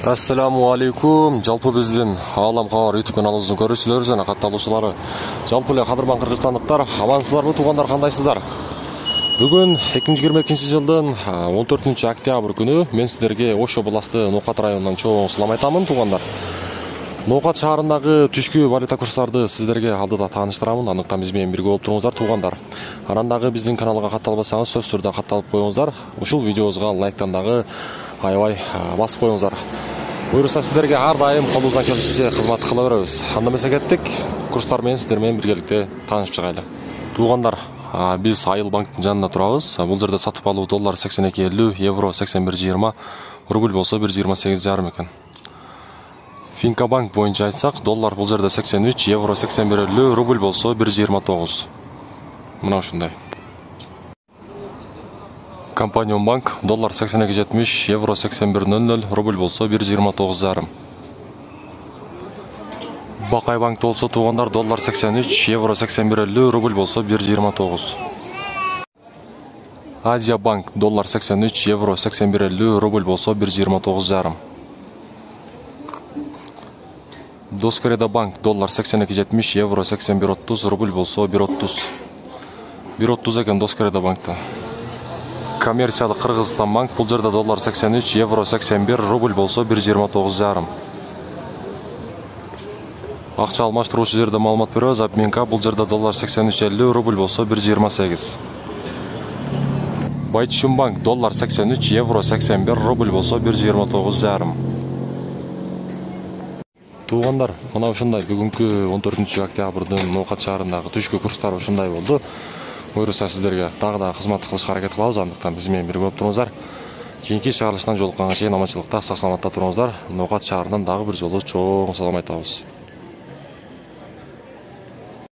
Assalamu алейкум. Жалпы биздин Алам Кабар YouTube каналыбыздын көрүүчүлөрү жана катталуучулары. Жалпы эле кадырман кыргызстандыктар, амансыздарбы, туугандар, кандайсыздар? Бүгүн 2022-жылдын 14 октябрь күнү мен сиздерге Ошо областы Ноокат районунан чоң салам айтамын, туугандар. Ноокат шаарындагы түшкү валюта курстарды сиздерге алдыда тааныштырамын. Андыктан биз менен бирге болуп туруңуздар, туугандар. Анан дагы биздин каналга катталбасаңыз, сөзсүз түрдө катталып коюңуздар. Ушул видеобузга лайктан дагы аябай басып коюңуздар. Буюрса сиздерге ар дайым колубуздан келишинче кызмат кыла беребиз. Анда эмесе кеттик. Курстар менен сиздер менен биргеликте таанышып чыгайлы. Туугандар, биз Айыл банктын жанында турабыз. Бул жерде сатып алуу доллар 82.50, евро 81.20, рубль болсо 128.5 экен. Финка банк боюнча айтсак, доллар бул жерде 83, евро 81.50, рубль болсо 1.29. Мына ушундай. Компания банк доллар 82.70, евро 81.00, рубль болсо 1.29.5. Бакай банк болсо туугандар доллар 83, евро 81.50, рубль болсо 1.29. Азия банк доллар 83, евро 81.50, рубль болсо 1.29.5. Доскореда банк доллар 82.70, евро 81.30, рубль болсо 1.30. 1.30 экен Доскореда банкта. Коммерциялык Кыргызстан банк бул жерде доллар 83, евро 81, рубль болсо 1.29.5. Акча алмаштыруучу жерде маалымат беребиз. Обменка бул жерде доллар 83.50, рубль болсо 1.28. Байтишим банк доллар 83, евро 81, рубль болсо 1.29.5. Туугандар, мына ушундай бүгүнкү 14 октябрдын Ноокат шаарындагы түшкү курстары ушундай болду. Буюрса сиздерге дагы да кызмат кылышка аракет кылабыз, андыктан биз менен бирге болуп туруңуздар. Кийинки чыгарылыштан жолукканга чейин аманчылыкта, сак саламатта туруңуздар. Ноокат шаарынан дагы бир жолу чоң салам айтабыз.